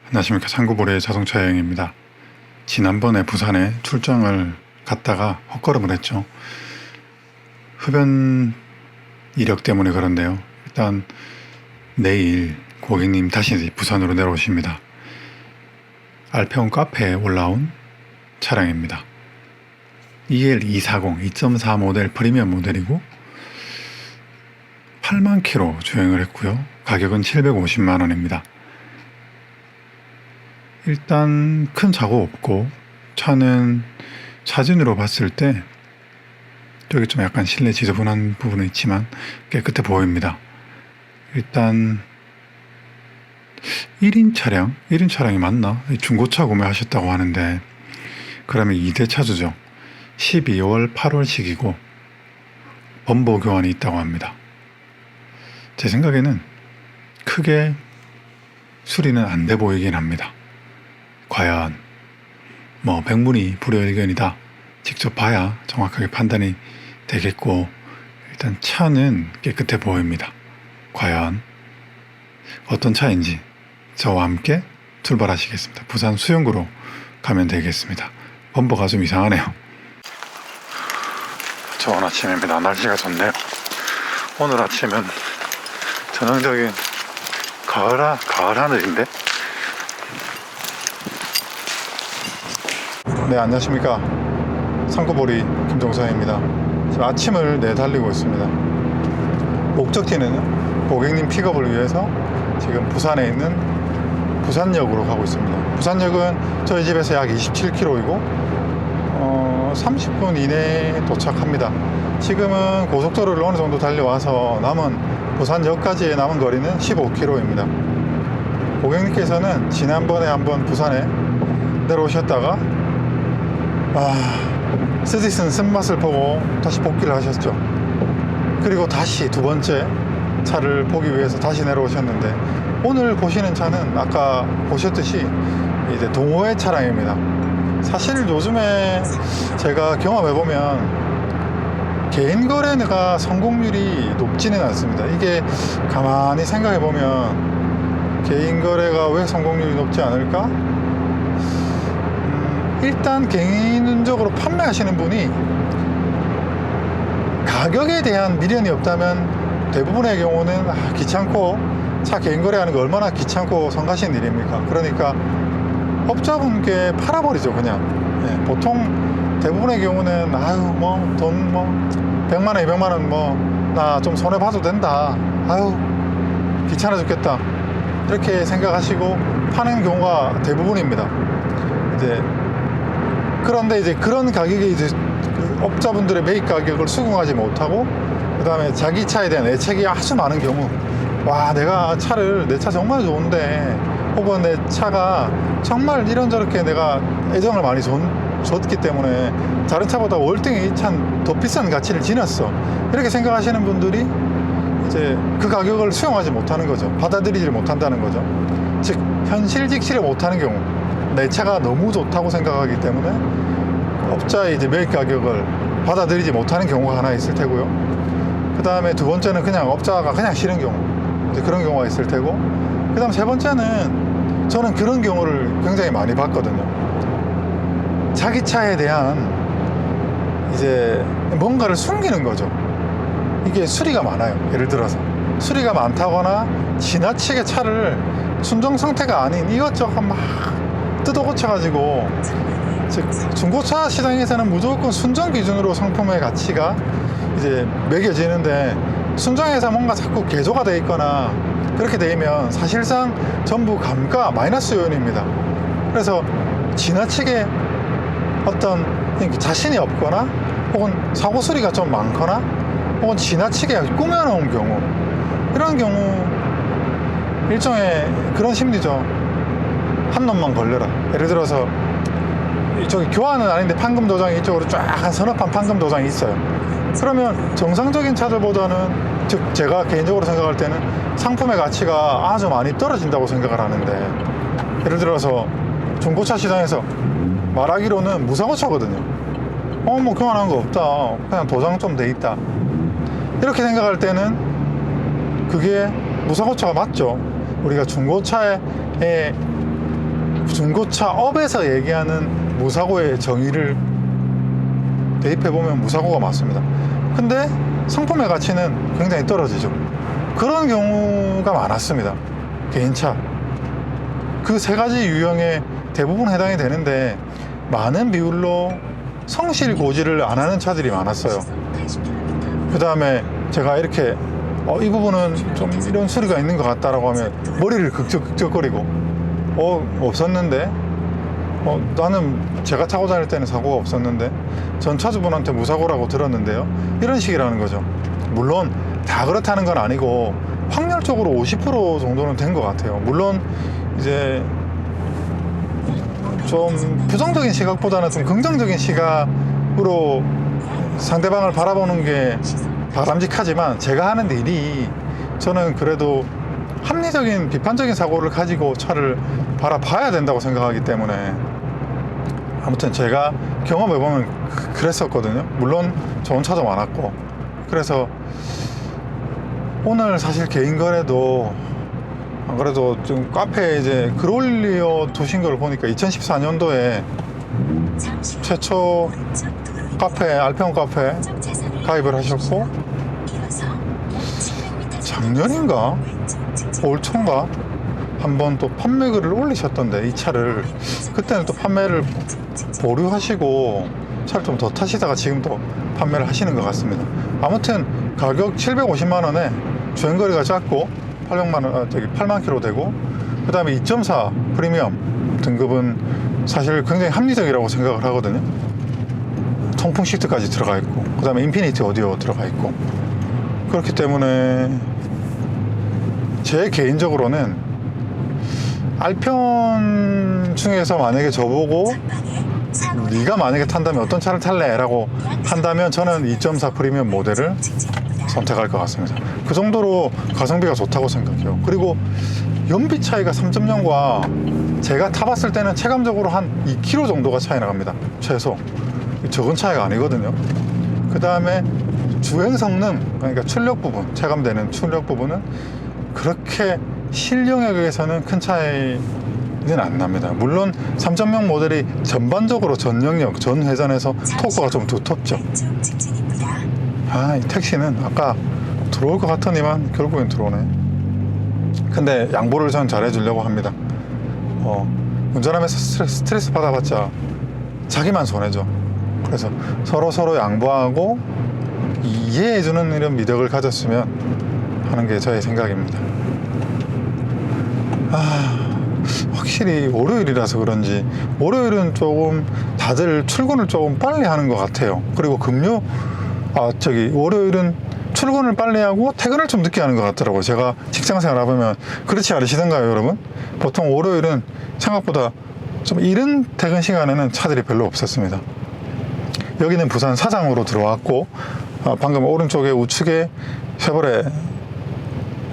안녕하십니까. 상구보리의 자동차 여행입니다. 지난번에 부산에 출장을 갔다가 헛걸음을 했죠. 흡연 이력 때문에 그런데요. 일단 내일 고객님 다시 부산으로 내려오십니다. 알페온 카페에 올라온 차량입니다. EL240 2.4 모델 프리미엄 모델이고 8만 킬로 주행을 했고요. 가격은 750만원입니다. 일단 큰 사고 없고, 차는 사진으로 봤을 때 저기 좀 약간 실내 지저분한 부분은 있지만 깨끗해 보입니다. 일단 1인 차량이 맞나? 중고차 구매하셨다고 하는데 그러면 2대 차주죠. 12월 8월식이고 범버 교환이 있다고 합니다. 제 생각에는 크게 수리는 안 돼 보이긴 합니다. 과연 백문이 불여일견이다. 직접 봐야 정확하게 판단이 되겠고, 일단 차는 깨끗해 보입니다. 과연 어떤 차인지 저와 함께 출발하시겠습니다. 부산 수영구로 가면 되겠습니다. 범버가 좀 이상하네요. 좋은 아침입니다. 날씨가 좋네요. 오늘 아침은 전형적인 가을 하늘인데. 네, 안녕하십니까. 상구보리 김종서입니다. 지금 아침을 내달리고 있습니다. 목적지는 고객님 픽업을 위해서 지금 부산에 있는 부산역으로 가고 있습니다. 부산역은 저희 집에서 약 27km이고 30분 이내에 도착합니다. 지금은 고속도로를 어느 정도 달려와서 남은 부산역까지의 남은 거리는 15km입니다. 고객님께서는 지난번에 한번 부산에 내려오셨다가 쓰디쓴 쓴맛을 보고 다시 복귀를 하셨죠. 그리고 다시 두 번째 차를 보기 위해서 다시 내려오셨는데, 오늘 보시는 차는 아까 보셨듯이 이제 동호회 차량입니다. 사실 요즘에 제가 경험해보면 개인 거래가 성공률이 높지는 않습니다. 이게 가만히 생각해보면 개인 거래가 왜 성공률이 높지 않을까? 일단 개인적으로 판매하시는 분이 가격에 대한 미련이 없다면 대부분의 경우는 귀찮고, 차 개인 거래하는 거 얼마나 귀찮고 성가신 일입니까? 그러니까 업자분께 팔아버리죠, 그냥. 예, 보통 대부분의 경우는 돈 100만원 200만원 나 좀 손해봐도 된다, 귀찮아 죽겠다, 이렇게 생각하시고 파는 경우가 대부분입니다. 그런데 이제 그런 가격에 이제 업자분들의 매입 가격을 수긍하지 못하고, 그 다음에 자기 차에 대한 애착이 아주 많은 경우, 내 차 정말 좋은데, 혹은 내 차가 정말 이런저렇게 내가 애정을 많이 줬기 때문에 다른 차보다 월등히 참 더 비싼 가치를 지녔어, 이렇게 생각하시는 분들이 이제 그 가격을 수용하지 못하는 거죠. 받아들이지 못한다는 거죠. 즉 현실 직시를 못하는 경우, 내 차가 너무 좋다고 생각하기 때문에 업자의 이제 매입 가격을 받아들이지 못하는 경우가 하나 있을 테고요. 그 다음에 두 번째는 그냥 업자가 그냥 싫은 경우, 이제 그런 경우가 있을 테고, 그 다음 세 번째는 저는 그런 경우를 굉장히 많이 봤거든요. 자기 차에 대한 이제 뭔가를 숨기는 거죠. 이게 수리가 많아요. 예를 들어서 수리가 많다거나 지나치게 차를 순정 상태가 아닌 이것저것 막 뜯어 고쳐가지고, 즉 중고차 시장에서는 무조건 순정 기준으로 상품의 가치가 이제 매겨지는데, 순정에서 뭔가 자꾸 개조가 돼 있거나 그렇게 되면 사실상 전부 감가 마이너스 요인입니다. 그래서 지나치게 어떤 자신이 없거나, 혹은 사고 수리가 좀 많거나, 혹은 지나치게 꾸며놓은 경우, 이런 경우 일종의 그런 심리죠. 한 놈만 걸려라. 예를 들어서 이쪽에 교환은 아닌데 판금 도장이 이쪽으로 쫙 한 서너 판 판금 도장이 있어요. 그러면 정상적인 차들보다는, 즉 제가 개인적으로 생각할 때는 상품의 가치가 아주 많이 떨어진다고 생각을 하는데, 예를 들어서 중고차 시장에서 말하기로는 무사고차거든요. 교환한 거 없다, 그냥 도장 좀 돼 있다, 이렇게 생각할 때는 그게 무사고차가 맞죠. 우리가 중고차에 중고차 업에서 얘기하는 무사고의 정의를 대입해보면 무사고가 맞습니다. 근데 상품의 가치는 굉장히 떨어지죠. 그런 경우가 많았습니다. 개인차 그 세 가지 유형에 대부분 해당이 되는데 많은 비율로 성실 고지를 안 하는 차들이 많았어요. 그 다음에 제가 이렇게 이 부분은 좀 이런 수리가 있는 것 같다라고 하면 머리를 극적극적거리고 없었는데 나는 제가 타고 다닐 때는 사고가 없었는데 전 차주분한테 무사고라고 들었는데요, 이런 식이라는 거죠. 물론 다 그렇다는 건 아니고 확률적으로 50% 정도는 된 것 같아요. 물론 이제 좀 부정적인 시각보다는 좀 긍정적인 시각으로 상대방을 바라보는 게 바람직하지만, 제가 하는 일이 저는 그래도 합리적인 비판적인 사고를 가지고 차를 바라봐야 된다고 생각하기 때문에, 아무튼 제가 경험해보면 그랬었거든요. 물론 좋은 차도 많았고. 그래서 오늘 사실 개인 거래도 안 그래도 좀 카페에 이제 글 올려 두신 걸 보니까 2014년도에 최초 카페, 알평 카페 가입을 하셨고, 작년인가 올 초인가 한번 또 판매 글을 올리셨던데, 이 차를 그때는 또 판매를 보류하시고 차를 좀 더 타시다가 지금 또 판매를 하시는 것 같습니다. 아무튼 가격 750만 원에 주행거리가 작고 8만 킬로 되고, 그 다음에 2.4 프리미엄 등급은 사실 굉장히 합리적이라고 생각을 하거든요. 통풍 시트까지 들어가 있고, 그 다음에 인피니티 오디오 들어가 있고, 그렇기 때문에 제 개인적으로는 알편 중에서 만약에 저보고 네가 만약에 탄다면 어떤 차를 탈래? 라고 한다면 저는 2.4 프리미엄 모델을 선택할 것 같습니다. 그 정도로 가성비가 좋다고 생각해요. 그리고 연비 차이가 3.0과 제가 타봤을 때는 체감적으로 한 2km 정도가 차이 나갑니다. 최소. 적은 차이가 아니거든요. 그 다음에 주행 성능, 그러니까 출력 부분, 체감되는 출력 부분은 그렇게 실영역에서는 큰 차이는 안 납니다. 물론 3.0 모델이 전반적으로 전 영역, 전 회전에서 토크가 좀 두텁죠. 이 택시는 아까 들어올 것 같더니만 결국엔 들어오네. 근데 양보를 전 잘해주려고 합니다. 운전하면서 스트레스 받아봤자 자기만 손해죠. 그래서 서로 양보하고 이해해주는 이런 미덕을 가졌으면 하는 게 저의 생각입니다. 확실히 월요일이라서 그런지 월요일은 조금 다들 출근을 조금 빨리 하는 것 같아요. 그리고 월요일은 출근을 빨리 하고 퇴근을 좀 늦게 하는 것 같더라고요. 제가 직장생활 해보면 그렇지 않으시던가요, 여러분? 보통 월요일은 생각보다 좀 이른 퇴근 시간에는 차들이 별로 없었습니다. 여기는 부산 사장으로 들어왔고, 방금 오른쪽에 우측에 쉐보레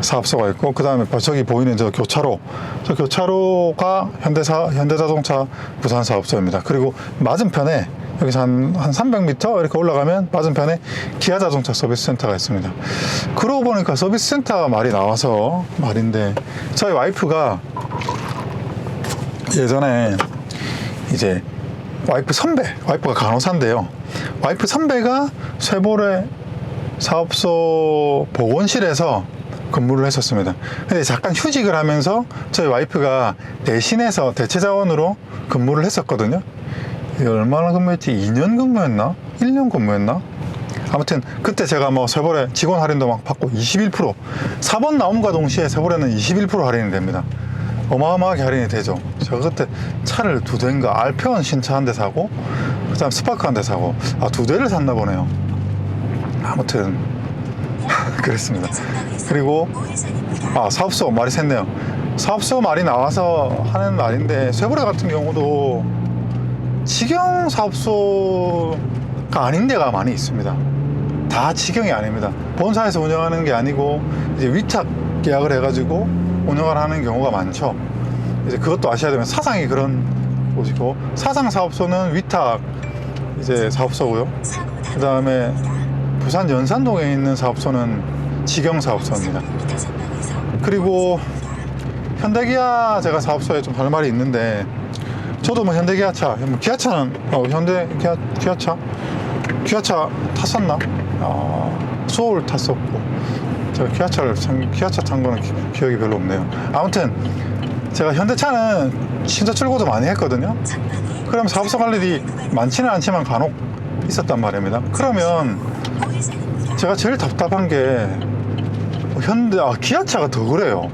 사업소가 있고, 그 다음에 저기 보이는 저 교차로가 현대자동차 부산 사업소입니다. 그리고 맞은편에 여기서 한 300m 이렇게 올라가면 맞은편에 기아자동차 서비스 센터가 있습니다. 그러고 보니까 서비스 센터 말이 나와서 말인데, 저희 와이프가 예전에 이제 와이프가 간호사인데요. 와이프 선배가 쉐보레 사업소 보건실에서 근무를 했었습니다. 근데 잠깐 휴직을 하면서 저희 와이프가 대신해서 대체자원으로 근무를 했었거든요. 얼마나 근무했지? 2년 근무했나? 1년 근무했나? 아무튼 그때 제가 쉐보레 직원 할인도 막 받고 21% 4번 나옴과 동시에 쉐보레는 21% 할인이 됩니다. 어마어마하게 할인이 되죠. 제가 그때 차를 2대인가 알페온 신차 한 대 사고, 그 다음 스파크 한 대 사고, 2대를 샀나 보네요. 아무튼 그랬습니다. 그리고 사업소 말이 샜네요. 사업소 말이 나와서 하는 말인데, 쉐보레 같은 경우도 직영 사업소가 아닌 데가 많이 있습니다. 다 직영이 아닙니다. 본사에서 운영하는 게 아니고 이제 위탁 계약을 해가지고 운영을 하는 경우가 많죠. 이제 그것도 아셔야 되면 사상이 그런 곳이고, 사상 사업소는 위탁 이제 사업소고요. 그 다음에 부산 연산동에 있는 사업소는 직영 사업소입니다. 그리고 현대기아 제가 사업소에 좀 할 말이 있는데, 저도 뭐 현대기아차, 뭐 기아차는 기아차 탔었나? 소울 탔었고, 제가 기아차 탄 거는 기억이 별로 없네요. 아무튼 제가 현대차는 신차 출고도 많이 했거든요. 그럼 사업소 갈 일이 많지는 않지만 간혹 있었단 말입니다. 그러면 제가 제일 답답한 게 기아차가 더 그래요.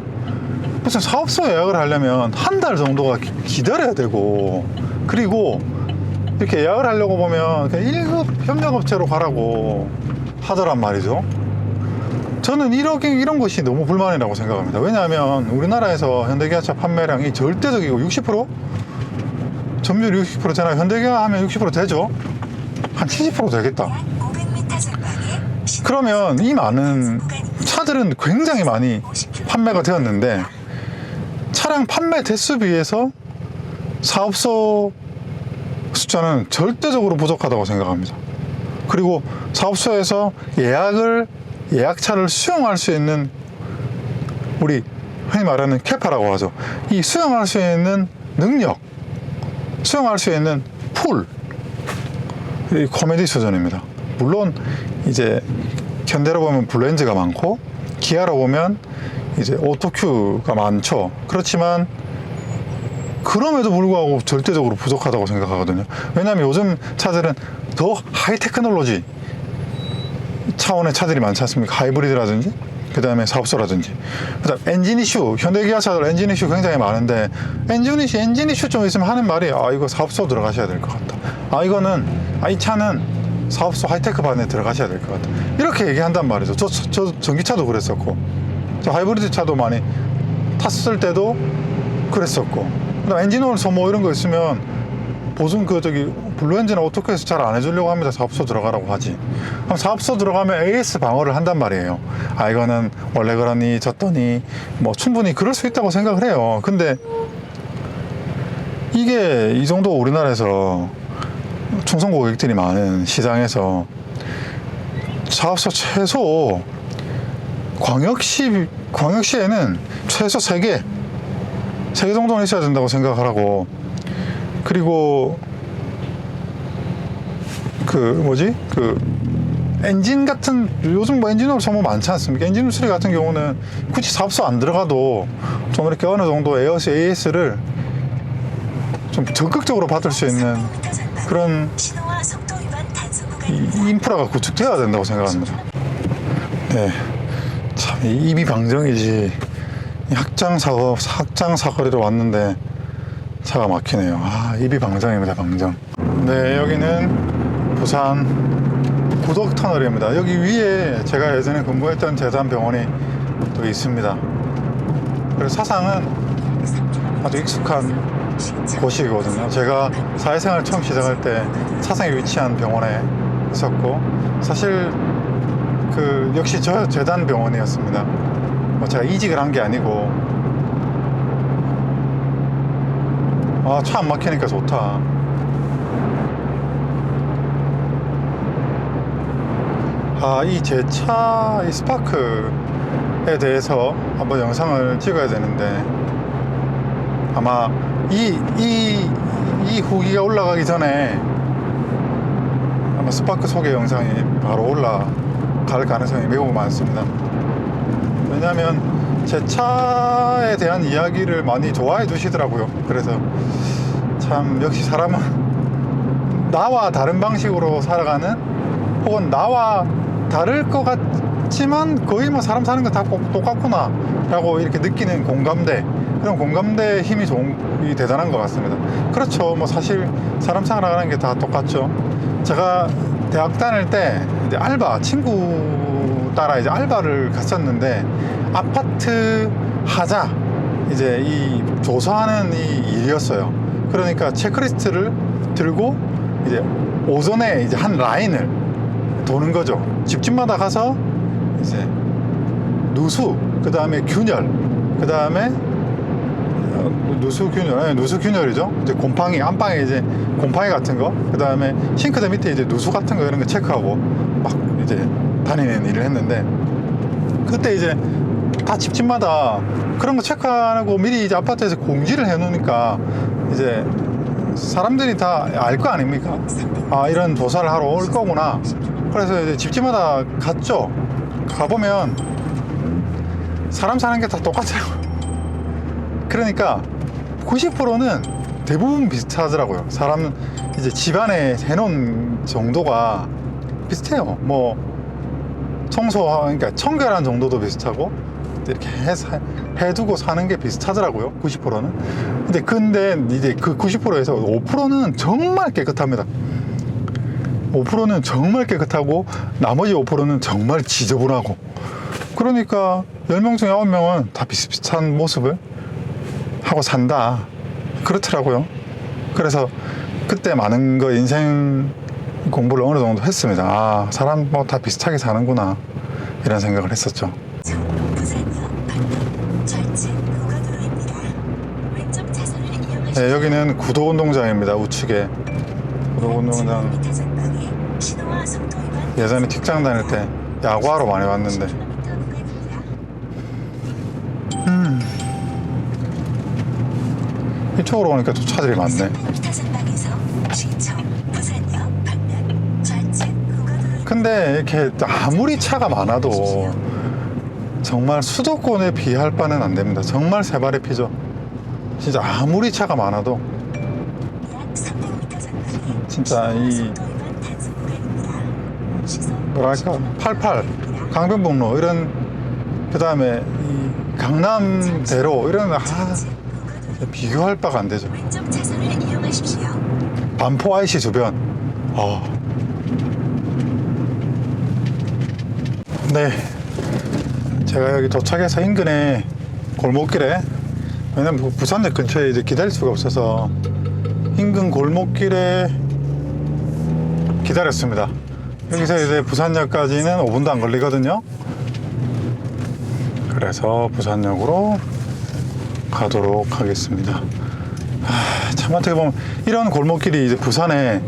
무슨 사업소 예약을 하려면 한 달 정도가 기다려야 되고, 그리고 이렇게 예약을 하려고 보면 그냥 1급 협력업체로 가라고 하더란 말이죠. 저는 이런 것이 너무 불만이라고 생각합니다. 왜냐하면 우리나라에서 현대기아차 판매량이 절대적이고 60%? 점유율 60%잖아요. 현대기아 하면 60% 되죠? 한 70% 되겠다. 그러면 이 많은 차들은 굉장히 많이 판매가 되었는데, 차량 판매 대수 비해서 사업소 숫자는 절대적으로 부족하다고 생각합니다. 그리고 사업소에서 예약차를 수용할 수 있는, 우리 흔히 말하는 캐파라고 하죠. 이 수용할 수 있는 능력, 수용할 수 있는 풀, 이 코미디 수준입니다. 물론 이제 현대로 보면 블루엔즈가 많고, 기아로 보면 이제 오토큐가 많죠. 그렇지만 그럼에도 불구하고 절대적으로 부족하다고 생각하거든요. 왜냐하면 요즘 차들은 더 하이 테크놀로지 차원의 차들이 많지 않습니까? 하이브리드라든지, 그 다음에 사업소라든지, 그 다음 엔진 이슈, 현대기아 차들 엔진 이슈 굉장히 많은데, 엔진 이슈 좀 있으면 하는 말이, 이거 사업소 들어가셔야 될 것 같다. 이 차는 사업소 하이테크 반에 들어가셔야 될 것 같다. 이렇게 얘기한단 말이죠. 저 전기차도 그랬었고, 저 하이브리드 차도 많이 탔을 때도 그랬었고, 그다음 엔진오일 소모 이런 거 있으면 보증 블루엔진이나 오토큐에서 잘 안 해주려고 합니다. 사업소 들어가라고 하지. 그럼 사업소 들어가면 AS 방어를 한단 말이에요. 이거는 원래 그러니 졌더니, 뭐 충분히 그럴 수 있다고 생각을 해요. 근데 이게 이 정도 우리나라에서 충성 고객들이 많은 시장에서 사업소 최소 광역시에는 최소 3개 정도는 있어야 된다고 생각을 하고, 그리고 엔진 같은, 요즘 뭐 엔진오일 소모 많지 않습니까? 엔진 수리 같은 경우는 굳이 사업소 안 들어가도 좀 이렇게 어느 정도 AS를 좀 적극적으로 받을 수 있는 그런 인프라가 구축되어야 된다고 생각합니다. 네, 참 입이 방정이지. 확장 사거리로 왔는데 차가 막히네요. 입이 방정입니다. 방정. 네, 여기는 부산 구덕터널입니다. 여기 위에 제가 예전에 근무했던 재단병원이 또 있습니다. 그래서 사상은 아주 익숙한 곳이거든요. 제가 사회생활 처음 시작할 때 사상에 위치한 병원에 있었고, 사실 역시 저 재단병원이었습니다. 뭐 제가 이직을 한 게 아니고. 차 안 막히니까 좋다. 이 제 차, 이 스파크에 대해서 한번 영상을 찍어야 되는데, 아마 이 후기가 올라가기 전에 아마 스파크 소개 영상이 바로 올라갈 가능성이 매우 많습니다. 왜냐하면 제 차에 대한 이야기를 많이 좋아해 주시더라고요. 그래서 참 역시 사람은 나와 다른 방식으로 살아가는, 혹은 나와 다를 것 같지만 거의 뭐 사람 사는 거 다 똑같구나 라고 이렇게 느끼는 공감대, 그런 공감대의 힘이 대단한 것 같습니다. 그렇죠. 뭐 사실 사람 살아가는 게 다 똑같죠. 제가 대학 다닐 때 이제 친구 따라 이제 알바를 갔었는데, 아파트 하자 이제 이 조사하는 이 일이었어요. 그러니까 체크리스트를 들고 이제 오전에 이제 한 라인을 도는 거죠. 집집마다 가서 이제 누수, 그 다음에 균열, 그 다음에 누수균열이죠. 이제 곰팡이, 안방에 이제 곰팡이 같은 거, 그 다음에 싱크대 밑에 이제 누수 같은 거 이런 거 체크하고 막 이제 다니는 일을 했는데, 그때 이제 다 집집마다 그런 거 체크하고 미리 이제 아파트에서 공지를 해 놓으니까 이제 사람들이 다 알 거 아닙니까? 아, 이런 조사를 하러 올 거구나. 그래서 이제 집집마다 갔죠. 가보면 사람 사는 게 다 똑같더라고요. 그러니까 90%는 대부분 비슷하더라고요. 사람 이제 집안에 해놓은 정도가 비슷해요. 뭐 청소, 그러니까 청결한 정도도 비슷하고 이렇게 해두고 사는 게 비슷하더라고요. 90%는. 근데 이제 그 90%에서 5%는 정말 깨끗합니다. 5%는 정말 깨끗하고 나머지 5%는 정말 지저분하고. 그러니까 10명 중에 9명은 다 비슷비슷한 모습을 하고 산다. 그렇더라고요. 그래서 그때 많은 거 인생 공부를 어느 정도 했습니다. 아, 사람 뭐 다 비슷하게 사는구나. 이런 생각을 했었죠. 네, 여기는 구도운동장입니다. 우측에. 구도운동장. 예전에 직장 다닐 때 야구하러 많이 왔는데. 이쪽으로 오니까 또 차들이 많네. 근데 이렇게 아무리 차가 많아도 정말 수도권에 비할 바는 안 됩니다. 정말 세 발의 피죠. 진짜 아무리 차가 많아도 진짜 이 뭐랄까 88 강변북로 이런, 그 다음에 이 강남대로 이런, 비교할 바가 안 되죠. 반포 IC 주변. 네, 제가 여기 도착해서 인근에 골목길에, 왜냐면 부산역 근처에 이제 기다릴 수가 없어서 인근 골목길에 기다렸습니다. 여기서 이제 부산역까지는 5분도 안 걸리거든요. 그래서 부산역으로 가도록 하겠습니다. 참 어떻게 보면 이런 골목길이 이제 부산의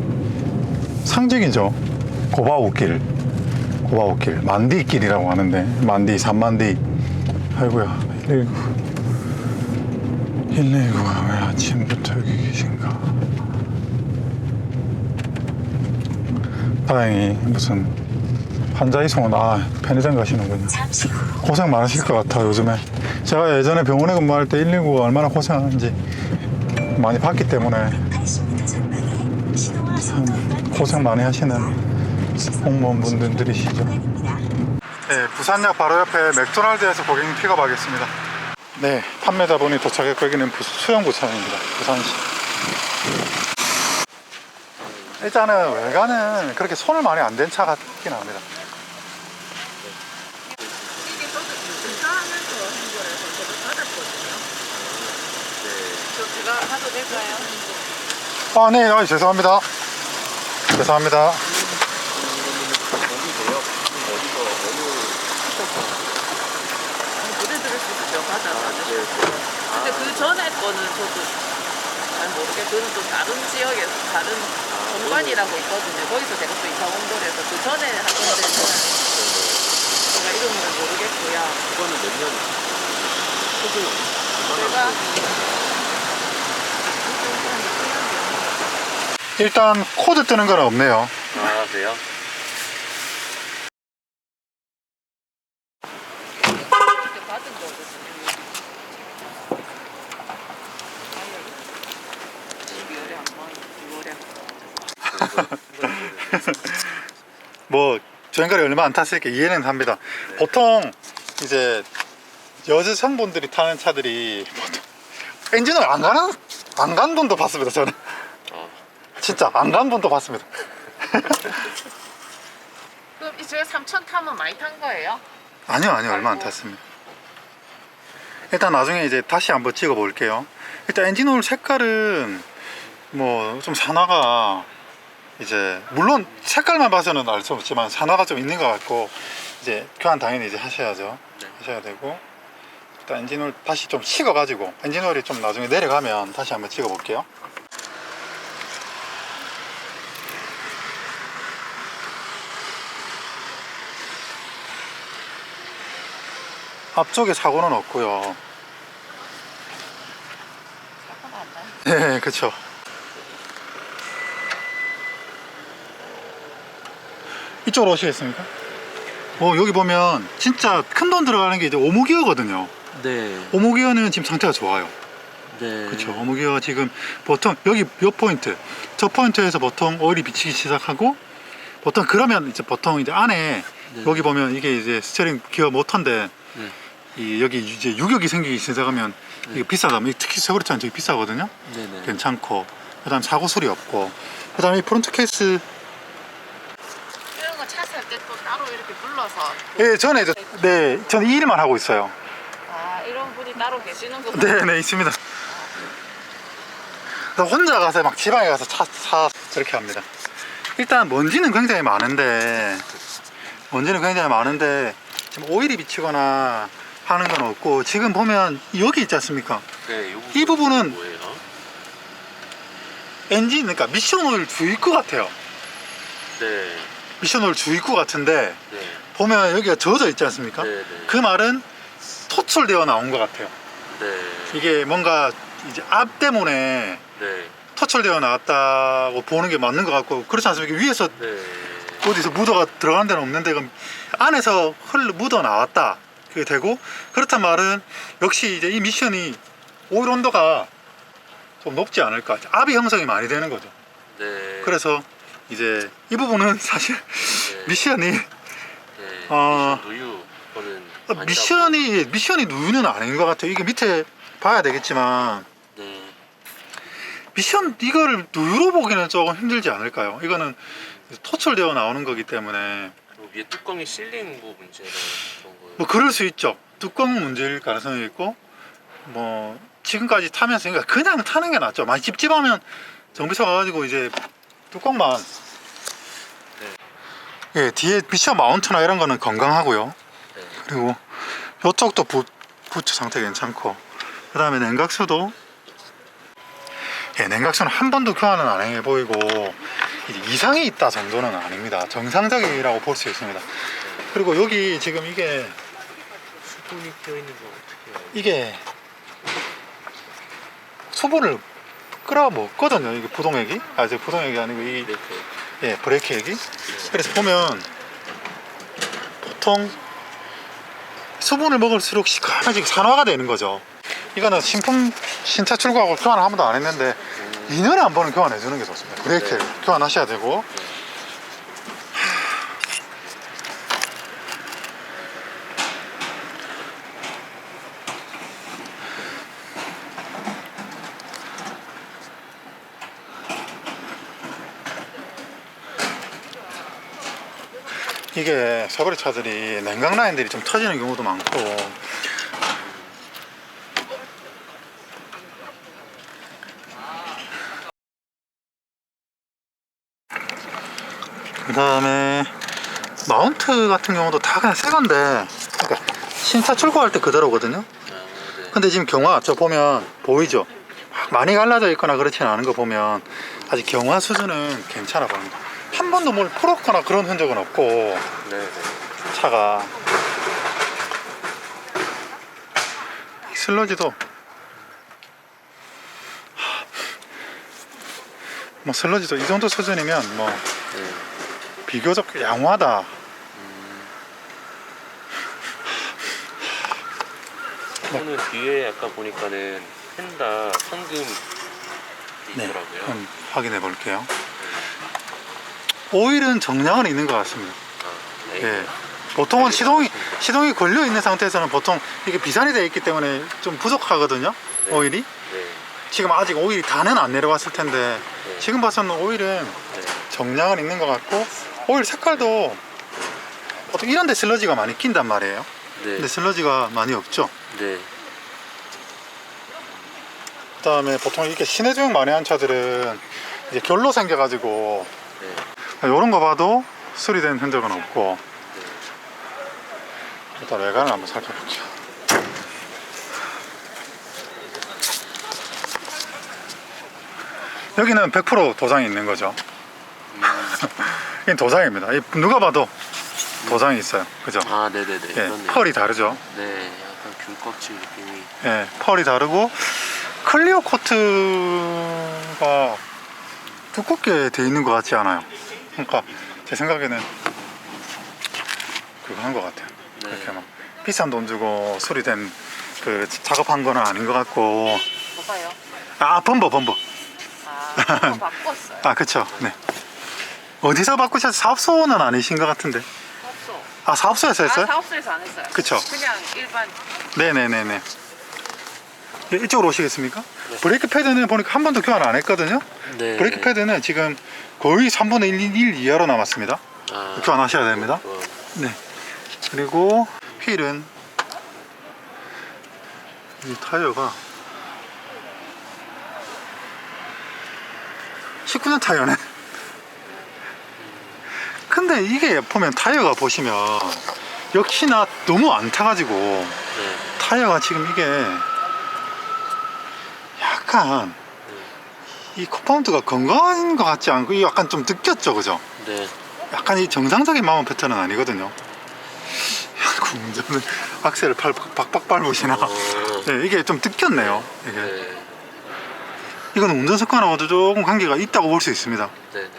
상징이죠. 고바우길, 만디길이라고 하는데, 만디, 산만디. 아이고야, 119가 왜 아침부터 여기 계신가? 다행히 무슨 환자 이송은, 편의점 가시는군요. 고생 많으실 것 같아요, 요즘에. 제가 예전에 병원에 근무할 때 119가 얼마나 고생하는지 많이 봤기 때문에 참 고생 많이 하시는 공무원분들이시죠. 네, 부산역 바로 옆에 맥도날드에서 고객님 픽업하겠습니다. 네, 판매자분이 도착했고 여기는 수영구청입니다. 부산시. 일단은 외관은 그렇게 손을 많이 안 댄 차 같긴 합니다. 이게 저도 인사하면서 한 거라서 저도 받았거든요. 저 제가 하도 될까요? 네, 죄송합니다. 죄송합니다. 보내드릴 수 있죠. 받아주세요. 근데 그 전에 거는 저도 잘 모르겠어요. 그는 또 다른 지역에서 다른 정관이라고 있거든요. 거기서 제가 또 이사 온 거라서 그 전에 한 건데는 제가 이름을 모르겠고요. 그거는 몇 년? 제가 일단 코드 뜨는 건 없네요. 그래요? 그때 받은 거거든요. 12월에 한 번, 6월에 한 번. 뭐 주행거리 얼마 안 탔으니까 이해는 합니다. 보통 이제 여성분들이 타는 차들이 보통 엔진을 안 간 분도 봤습니다. 저는 진짜 안 간 분도 봤습니다. 그럼 제가 3천 타면 많이 탄 거예요? 아니요, 얼마 안 탔습니다. 일단 나중에 이제 다시 한번 찍어 볼게요. 일단 엔진오일 색깔은 뭐 좀 산화가, 이제 물론 색깔만 봐서는 알 수 없지만 산화가 좀 있는 것 같고, 이제 교환 당연히 이제 하셔야죠. 네. 하셔야 되고, 일단 엔진오일 다시 좀 식어 가지고 엔진오일이 좀 나중에 내려가면 다시 한번 찍어 볼게요. 앞쪽에 사고는 없고요. 사고는 안 나요. 네, 그쵸. 이쪽으로 오시겠습니까? 여기 보면 진짜 큰 돈 들어가는 게 이제 오목이어거든요. 네. 오목이어는 지금 상태가 좋아요. 네. 그쵸. 오목이어 지금 보통 여기 몇 포인트, 저 포인트에서 보통 오일이 비치기 시작하고, 보통 그러면 이제 보통 이제 안에 네. 여기 보면 이게 이제 스티어링 기어 모터인데, 네. 이 여기 이제 유격이 생기기 시작하면 네. 이게 비싸다. 특히 세월차는 되게 비싸거든요. 네네. 괜찮고, 그다음 사고 수리 없고, 그다음에 이 프론트 케이스. 이런 거 차 살 때 또 따로 이렇게 불러서. 예, 저는 이 일만 하고 있어요. 아, 이런 분이 따로 계시는구나. 네, 있습니다. 그래서 혼자 가서 막 지방에 가서 차 저렇게 합니다. 일단 먼지는 굉장히 많은데 지금 오일이 비치거나 하는 건 없고, 지금 보면 여기 있지 않습니까? 네. 이 부분은 뭐예요? 엔진, 그러니까 미션 오일 주입구 같아요. 네. 미션 오일 주입구 같은데, 네. 보면 여기가 젖어 있지 않습니까? 네. 그 말은 토출되어 나온 것 같아요. 네. 이게 뭔가 이제 앞 때문에 네. 토출되어 나왔다고 보는 게 맞는 것 같고, 그렇지 않습니까? 위에서 네. 어디서 묻어가 들어간 데는 없는데, 그럼 안에서 묻어 나왔다, 그게 되고, 그렇단 말은 역시 이제 이 미션이 오일 온도가 좀 높지 않을까, 압이 형성이 많이 되는 거죠. 네. 그래서 이제 이 부분은 사실 네. 미션이 네. 어, 미션 누유 거는 미션이 누유는 아닌 것 같아요. 이게 밑에 봐야 되겠지만, 네. 미션 이거를 누유로 보기는 조금 힘들지 않을까요? 이거는 토출되어 나오는 거기 때문에 그리고 위에 뚜껑이 실린 거 문제나 그런 거예요. 뭐 그럴 수 있죠. 뚜껑 문제일 가능성이 있고, 뭐 지금까지 타면서 그냥 타는 게 낫죠. 많이 찝찝하면 정비소 가가지고 이제 뚜껑만. 예, 뒤에 미션 마운트나 이런 거는 건강하고요. 네. 그리고 이쪽도 부츠 상태 괜찮고, 그 다음에 냉각수도, 예, 냉각수는 한 번도 교환은 안 해 보이고 이제 이상이 있다 정도는 아닙니다. 정상적이라고 볼 수 있습니다. 그리고 여기 지금 이게 수분이 끼어 있는 거 어떻게 해요? 이게 수분을 끌어먹거든요. 이게 부동액이, 저 부동액이 아니고 이, 네. 예, 브레이크액이. 그래서 보면 보통 수분을 먹을수록 시커매지게 산화가 되는 거죠. 이거는 신차 출고하고 교환을 한 번도 안 했는데 2년에 한 번은 교환해 주는 게 좋습니다. 브레이크 네. 교환하셔야 되고. 이게 사거리 차들이 냉각 라인들이 좀 터지는 경우도 많고, 그 다음에 마운트 같은 경우도 다 그냥 새 건데, 그러니까 신차 출고할 때 그대로거든요. 네. 근데 지금 경화 저 보면 보이죠? 막 많이 갈라져 있거나 그렇지는 않은 거 보면 아직 경화 수준은 괜찮아 보입니다. 한 번도 뭘 풀었거나 그런 흔적은 없고, 네. 차가. 슬러지도 뭐 슬러지도 이 정도 수준이면 뭐 네. 비교적 양호하다. 오늘 뒤에 아까 보니까는 펜다 현금이 네, 있더라고요. 한번 확인해 볼게요. 오일은 정량은 있는 것 같습니다. 아, 네. 예. 보통은 시동이 걸려 있는 상태에서는 보통 이게 비산이 되어 있기 때문에 좀 부족하거든요. 네. 오일이. 네. 지금 아직 오일이 다는 안 내려왔을 텐데, 네. 지금 봐서는 오일은 네. 정량은 있는 것 같고, 오일 색깔도 보통 이런 데 슬러지가 많이 낀단 말이에요. 네. 근데 슬러지가 많이 없죠. 네. 그 다음에 보통 이렇게 시내 주행 많이 한 차들은 이제 결로 생겨가지고 네. 이런 거 봐도 수리된 흔적은 없고. 일단 외관을 한번 살펴볼게요. 여기는 100% 도장이 있는 거죠. 이건 도장입니다. 누가 봐도 도장이 있어요. 그죠? 아, 네네네. 예, 그렇네요. 펄이 다르죠. 네, 약간 귤 껍질 느낌이. 예, 펄이 다르고 클리어 코트가 두껍게 돼 있는 것 같지 않아요. 그러니까 제 생각에는 그거 한 것 같아요. 네. 그렇게 막 비싼 돈 주고 수리된 그 작업한 거는 아닌 것 같고. 뭐가요? 아, 범버. 그거 바꿨어요. 아, 그쵸. 네. 어디서 바꾸셨어요? 사업소는 아니신 것 같은데. 사업소. 아, 사업소에서 했어요? 사업소에서 안 했어요. 그쵸. 그냥 일반. 네네네네. 예, 이쪽으로 오시겠습니까? 브레이크 패드는 보니까 한 번도 교환 안 했거든요. 네. 브레이크 패드는 지금 거의 3분의 1 이하로 남았습니다. 아, 교환하셔야 됩니다. 네. 그리고 휠은 이 타이어가 19년 타이어네. 근데 이게 보면 타이어가 보시면 역시나 너무 안 타가지고 네. 타이어가 지금 이게 약간 이 컴파운드가 건강한 것 같지 않고 이게 약간 좀 느꼈죠, 그죠? 네. 약간 이 정상적인 마운 패턴은 아니거든요. 운전은 악셀을 박박 밟으시나? 네, 이게 좀 느꼈네요. 이게. 네. 이건 운전 습관하고도 조금 관계가 있다고 볼 수 있습니다. 네.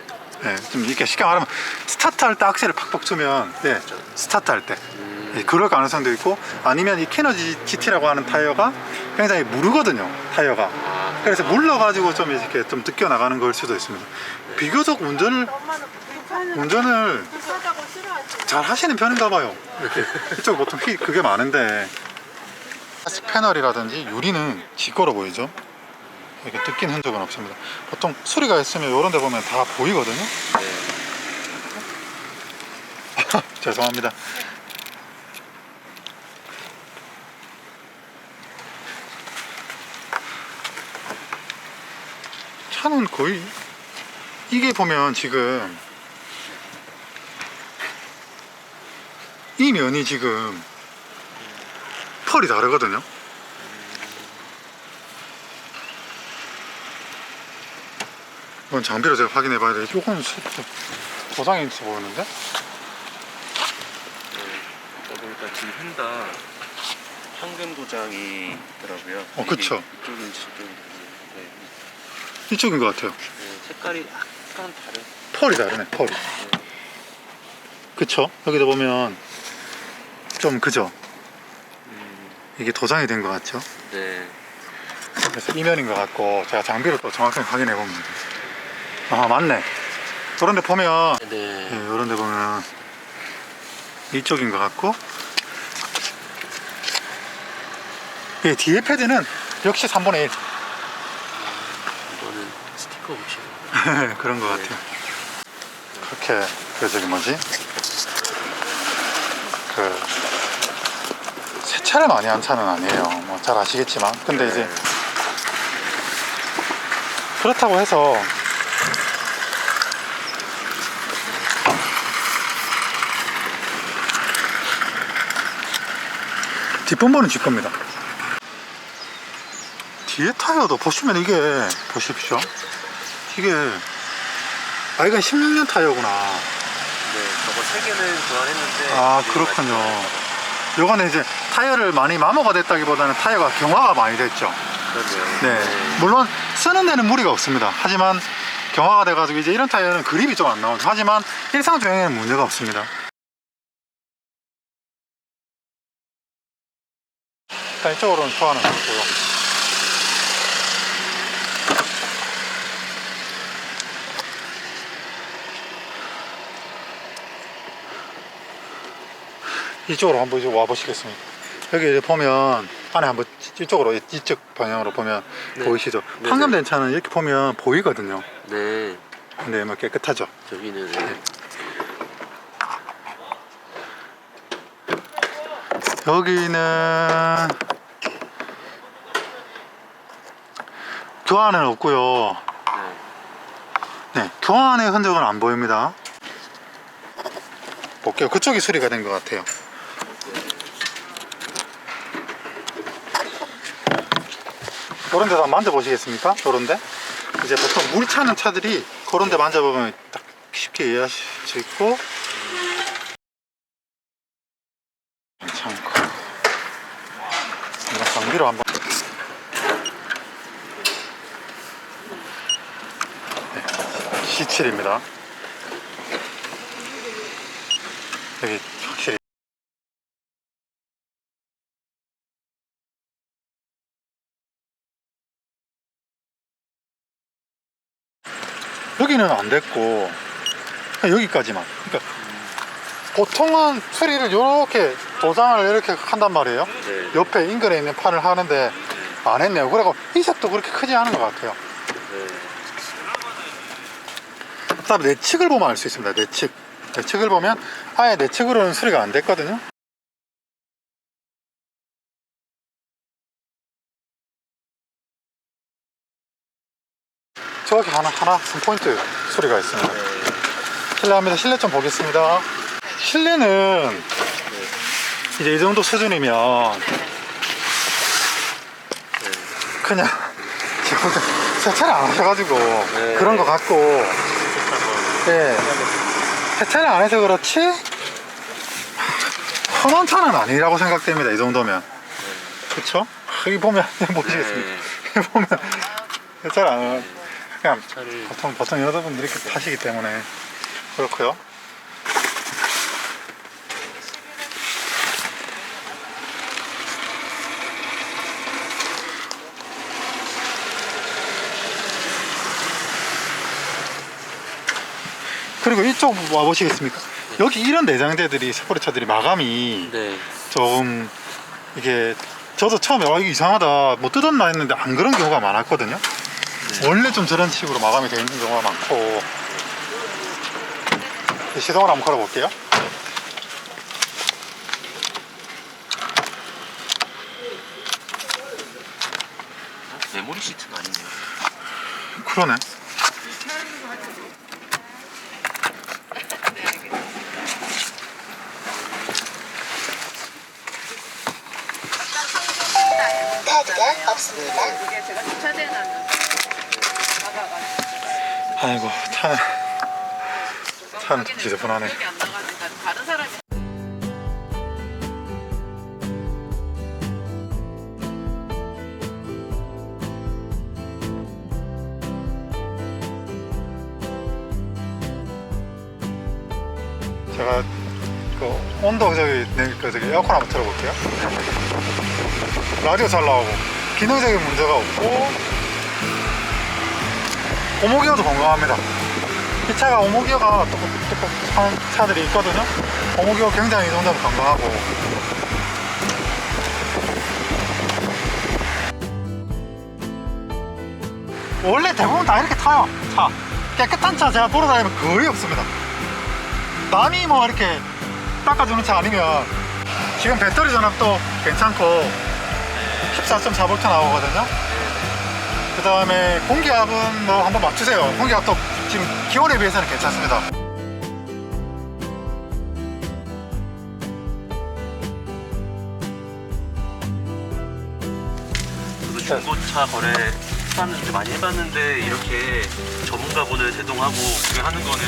네, 좀 이렇게 쉽게 말하면 스타트 할 때 악셀을 팍팍 주면, 네, 스타트 할 때. 예, 그럴 가능성도 있고, 아니면 이 캐너지 GT라고 하는 타이어가 굉장히 무르거든요, 타이어가. 그래서 물러가지고 좀 이렇게 좀 뜯겨 나가는 걸 수도 있습니다. 비교적 운전을 잘 하시는 편인가 봐요. 이렇게 이쪽 보통 그게 많은데 플라스틱 패널이라든지 유리는 지꺼러 보이죠? 이렇게 뜯긴 흔적은 없습니다. 보통 수리가 있으면 이런 데 보면 다 보이거든요. 네. 죄송합니다. 차는 거의 이게 보면 지금 이 면이 지금 펄이 다르거든요. 이건 장비로 제가 확인해 봐야 돼. 이건 도장이 있어 보이는데? 보니까 지금 헨다 황금 도장이 있더라고요. 그쵸. 이쪽인지 저쪽인지. 네. 이쪽인 것 같아요. 네, 색깔이 약간 다른. 펄이 다르네, 펄이. 그쵸? 여기도 보면 좀 그죠? 이게 도장이 된 것 같죠? 네. 그래서 이면인 것 같고 제가 장비로 또 정확하게 확인해 보면 아, 맞네. 그런데 보면 네. 이런 데 보면 이쪽인 것 같고, 예, 뒤에 패드는 역시 3분의 1 이거는 스티커 붙이고. 그런 것 같아요. 그렇게 저기 뭐지? 세차를 많이 한 차는 아니에요. 뭐 잘 아시겠지만, 근데 이제 그렇다고 해서 뒷범버는 질 겁니다. 뒤에 타이어도 보시면 이게 보십시오. 이게 이건 16년 타이어구나. 네, 저거 3개는 교환했는데. 아, 그렇군요. 요거는 이제 타이어를 많이 마모가 됐다기보다는 타이어가 경화가 많이 됐죠. 그러네요. 네. 물론 쓰는 데는 무리가 없습니다. 하지만 경화가 돼가지고 이제 이런 타이어는 그립이 좀 안 나오죠. 하지만 일상 주행에는 문제가 없습니다. 일단 이쪽으로는 교환은 없고요. 이쪽으로 한번 이제 와보시겠습니다. 여기 이제 보면 안에 한번 이쪽으로 이쪽 방향으로 보면 네. 보이시죠? 네, 황금된 차는 이렇게 보면 보이거든요. 네. 근데 뭐 깨끗하죠. 저기는 여기는 교환은 없고요. 네, 교환의 흔적은 안 보입니다. 볼게요. 그쪽이 수리가 된 것 같아요. 그런 데서 한번 만져보시겠습니까? 그런데 이제 보통 물 차는 차들이 그런 데 만져보면 딱 쉽게 이해하실 수 있고, 뒤로 한번. C7입니다. 여기 확실히 여기는 안 됐고 그냥 여기까지만. 그러니까 보통은 수리를 이렇게 도장을 이렇게 한단 말이에요. 네. 옆에 인근에 있는 판을 하는데 안 했네요. 그리고 이색도 그렇게 크지 않은 것 같아요. 네. 그 다음에 내측을 보면 알 수 있습니다. 내측을 보면 아예 내측으로는 수리가 안 됐거든요. 저기 하나 3포인트 수리가 있습니다. 실례합니다. 실내 좀 보겠습니다. 실내는 이제 이 정도 수준이면 그냥 지금 세차를 안 하셔가지고 그런 거 같고, 네, 세차를 안 해서 그렇지 흔한 차는 아니라고 생각됩니다. 이 정도면. 그쵸? 여기 보면 보시겠습니다. 여기 보면 세차를 안 해요. 그냥 차를 보통 여러분들이 이렇게 타시기 때문에 그렇고요. 그리고 이쪽 와보시겠습니까? 여기 이런 내장재들이 스포츠 차들이 마감이 네. 조금 이게 저도 처음에 이게 이상하다 뭐 뜯었나 했는데 안 그런 경우가 많았거든요. 원래 좀 저런 식으로 마감이 되어 있는 경우가 많고. 시동을 한번 걸어볼게요. 메모리 시트가 아니네요. 그러네. 카드가 없습니다. 이게 제가 주차대에 놨는데 받아가지고 아이고 차는 지저분하네. 기억이 안 나가니까 다른 사람이 제가 그 온도 저기 에어컨 한번 틀어볼게요. 라디오 잘 나오고 기능적인 문제가 없고 오모기어도 건강합니다. 이 차가 오모기어가 똑똑한 차들이 있거든요. 오모기어 굉장히 이 정도면 건강하고. 원래 대부분 다 이렇게 타요. 차 깨끗한 차 제가 돌아다니면 거의 없습니다. 남이 뭐 이렇게 닦아주는 차 아니면. 지금 배터리 전압도 괜찮고 14.4V 나오거든요. 그 다음에 공기압은 뭐 한번 맞추세요. 공기압도 지금 기온에 비해서는 괜찮습니다. 저도 중고차 거래 수단을 좀 많이 해봤는데 이렇게 전문가분을 대동하고 구매하는 거는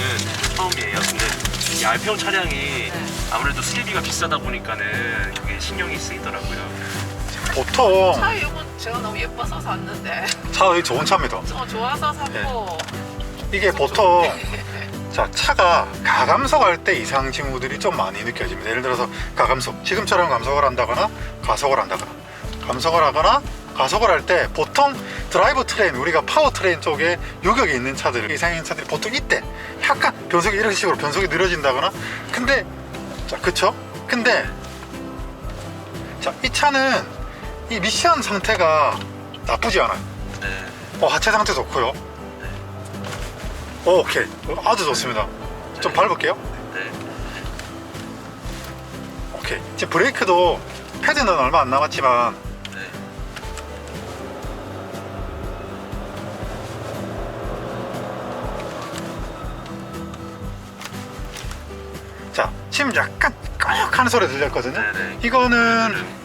처음이에요. 근데 이 알평 차량이 아무래도 수리비가 비싸다 보니까는 그게 신경이 쓰이더라고요. 보통 차 이건 제가 너무 예뻐서 샀는데 차 좋은 차입니다. 좋아서 샀고 이게 보통 자 차가 가감속할 때 이상 징후들이 좀 많이 느껴집니다. 예를 들어서 가감속, 지금처럼 감속을 한다거나 가속을 한다거나, 감속을 하거나 가속을 할 때 보통 드라이브 트레인, 우리가 파워 트레인 쪽에 요격이 있는 차들, 이상인 차들이 보통 이때 약간 변속이 이런 식으로 변속이 느려진다거나. 근데 자 그쵸? 근데 자 이 차는 이 미션 상태가 나쁘지 않아요. 네. 하체 상태 좋고요. 오케이, 아주 좋습니다. 좀 밟을게요. 네. 오케이. 지금 브레이크도 패드는 얼마 안 남았지만 네. 자 지금 약간 까역하는 소리 들렸거든요.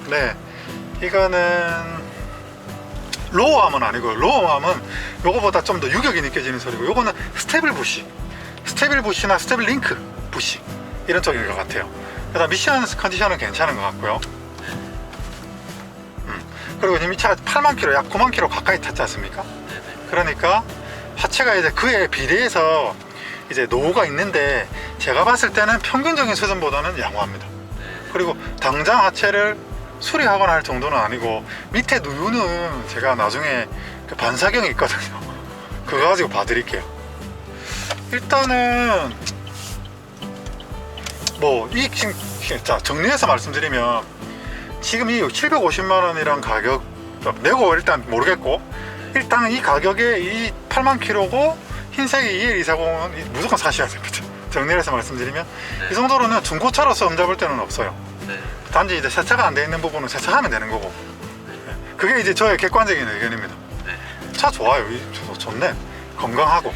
네네. 이거는 로우암은 아니고요. 로우암은 요거보다 좀 더 유격이 느껴지는 소리고, 요거는 스테빌 부시나 스테빌 링크 부시 이런 쪽인 것 같아요. 그다음 미션 컨디션은 괜찮은 것 같고요. 그리고 지금 이 차가 8만 킬로, 약 9만 킬로 가까이 탔지 않습니까? 네네. 그러니까 하체가 이제 그에 비례해서 이제 노후가 있는데 제가 봤을 때는 평균적인 수준보다는 양호합니다. 그리고 당장 하체를 수리하거나 할 정도는 아니고 밑에 누유는 제가 나중에 그 반사경이 있거든요. 그거 가지고 봐드릴게요. 일단은 뭐 이 지금 자 정리해서 말씀드리면 지금 이 750만 원이란 가격 내고 일단 모르겠고 일단 이 가격에 이 8만 킬로고 흰색의 EL240은 무조건 사셔야 됩니다. 정리해서 말씀드리면 이 정도로는 중고차로서 흠잡을 데는 없어요. 네. 단지 이제 세차가 안 돼 있는 부분은 세차하면 되는 거고 그게 이제 저의 객관적인 의견입니다. 네. 차 좋아요. 좋네. 건강하고.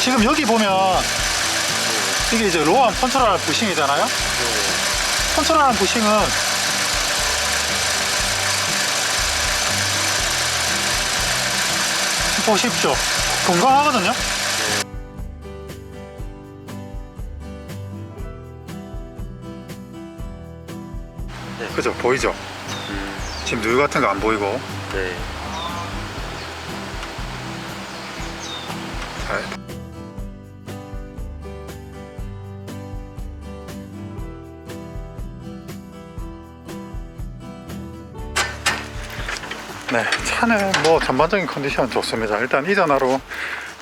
지금 여기 보면 이게 이제 로암 컨트롤 부싱이잖아요. 컨트롤 부싱은 보십시오. 건강하거든요. 네. 그죠? 보이죠? 지금 누유 같은 거 안 보이고. 네. 자, 네, 차는 뭐 전반적인 컨디션은 좋습니다. 일단 이전하러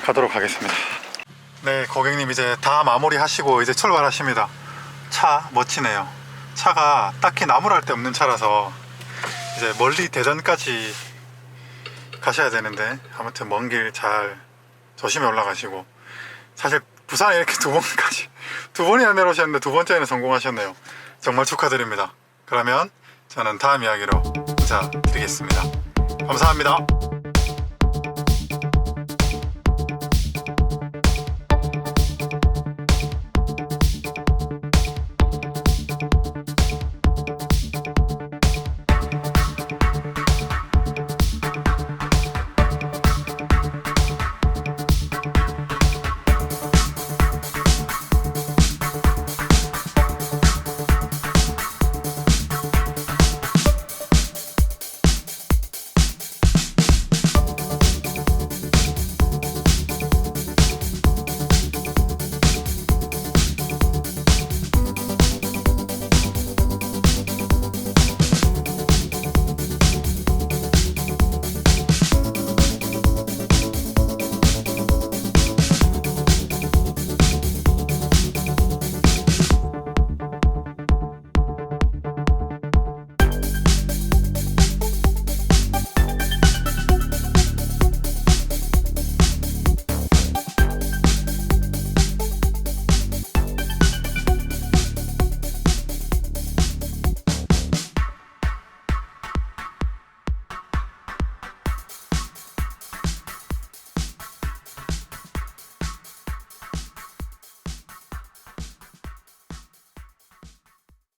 가도록 하겠습니다. 네, 고객님 이제 다 마무리 하시고 이제 출발하십니다. 차 멋지네요. 차가 딱히 나무랄 데 없는 차라서 이제 멀리 대전까지 가셔야 되는데 아무튼 먼 길 잘 조심히 올라가시고 사실 부산에 이렇게 두 번이나 내려오셨는데 두 번째는 성공하셨네요. 정말 축하드립니다. 그러면 저는 다음 이야기로 인사드리겠습니다. 감사합니다.